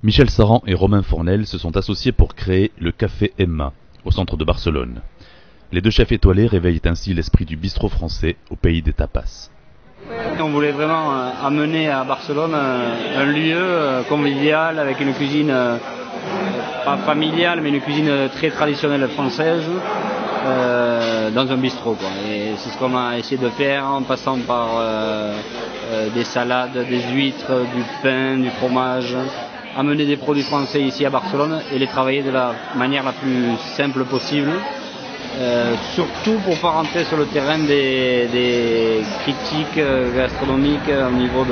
Michel Saran et Romain Fournel se sont associés pour créer le Café Emma, au centre de Barcelone. Les deux chefs étoilés réveillent ainsi l'esprit du bistrot français au pays des tapas. On voulait vraiment amener à Barcelone un lieu convivial avec une cuisine pas familiale mais une cuisine très traditionnelle française dans un bistrot, quoi. Et c'est ce qu'on a essayé de faire en passant par des salades, des huîtres, du pain, du fromage, amener des produits français ici à Barcelone et les travailler de la manière la plus simple possible. Surtout pour ne pas rentrer sur le terrain des critiques gastronomiques au niveau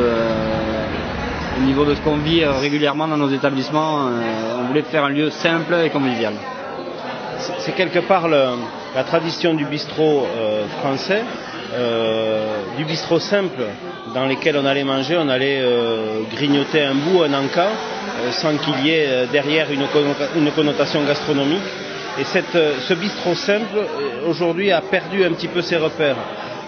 de ce qu'on vit régulièrement dans nos établissements. On voulait faire un lieu simple et convivial. C'est quelque part la tradition du bistrot français, du bistrot simple dans lequel on allait manger, on allait grignoter un bout, un encas, sans qu'il y ait derrière une connotation gastronomique. Et ce bistrot simple, aujourd'hui, a perdu un petit peu ses repères.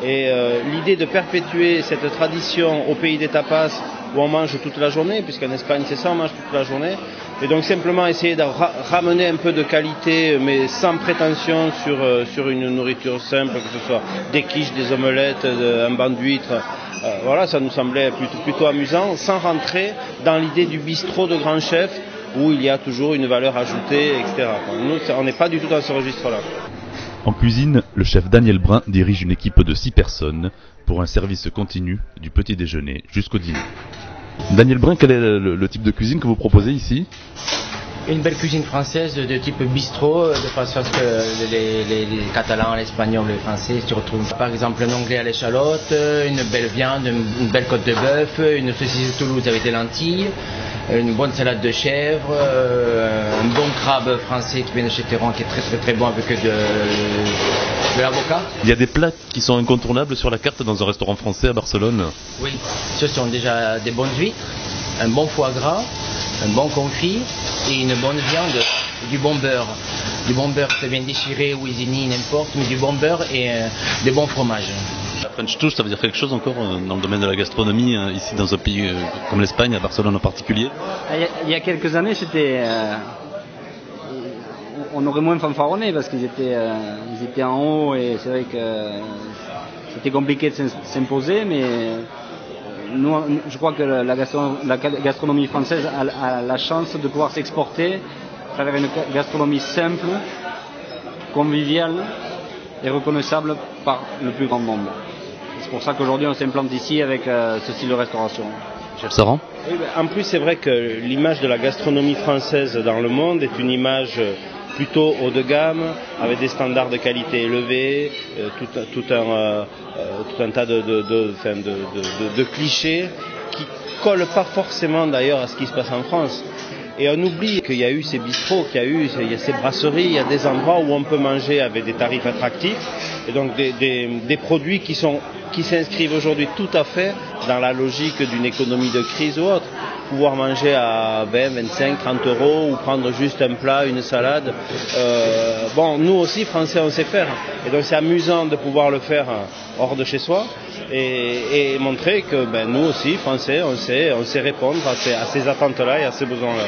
Et l'idée de perpétuer cette tradition au pays des tapas, où on mange toute la journée, puisqu'en Espagne c'est ça, on mange toute la journée, et donc simplement essayer de ramener un peu de qualité, mais sans prétention sur une nourriture simple, que ce soit des quiches, des omelettes, un banc d'huîtres. Voilà, ça nous semblait plutôt amusant, sans rentrer dans l'idée du bistrot de grand chef, où il y a toujours une valeur ajoutée, etc. Nous, on n'est pas du tout dans ce registre-là. En cuisine, le chef Daniel Brun dirige une équipe de 6 personnes pour un service continu du petit déjeuner jusqu'au dîner. Daniel Brun, quel est le type de cuisine que vous proposez ici ? Une belle cuisine française de type bistrot, de façon à ce que les Catalans, les Espagnols, les Français se retrouvent. Par exemple, un onglet à l'échalote, une belle viande, une belle côte de bœuf, une saucisse de Toulouse avec des lentilles, une bonne salade de chèvre, un bon crabe français qui vient de chez Théron qui est très très très bon avec de l'avocat. Il y a des plats qui sont incontournables sur la carte dans un restaurant français à Barcelone. Oui, ce sont déjà des bonnes huîtres, un bon foie gras, un bon confit et une bonne viande, du bon beurre. Du bon beurre très bien déchiré, Wizzini, n'importe, mais du bon beurre et des bons fromages. La French touch, ça veut dire quelque chose encore dans le domaine de la gastronomie, ici dans un pays comme l'Espagne, à Barcelone en particulier ? Il y a quelques années, on aurait moins fanfaronné parce qu'ils étaient en haut et c'est vrai que c'était compliqué de s'imposer, mais nous, je crois que la gastronomie française a la chance de pouvoir s'exporter à travers une gastronomie simple, conviviale et reconnaissable par le plus grand nombre. C'est pour ça qu'aujourd'hui on s'implante ici avec ce style de restauration. Michel Saran ? Oui, en plus c'est vrai que l'image de la gastronomie française dans le monde est une image plutôt haut de gamme, avec des standards de qualité élevés, tout un tas de clichés qui collent pas forcément d'ailleurs à ce qui se passe en France. Et on oublie qu'il y a eu ces bistrots, il y a ces brasseries, il y a des endroits où on peut manger avec des tarifs attractifs, et donc des produits qui s'inscrivent aujourd'hui tout à fait dans la logique d'une économie de crise ou autre. Pouvoir manger à 20, 25, 30 euros ou prendre juste un plat, une salade. Nous aussi, Français, on sait faire. Et donc c'est amusant de pouvoir le faire hors de chez soi et montrer que nous aussi, Français, on sait répondre à ces attentes-là et à ces besoins-là.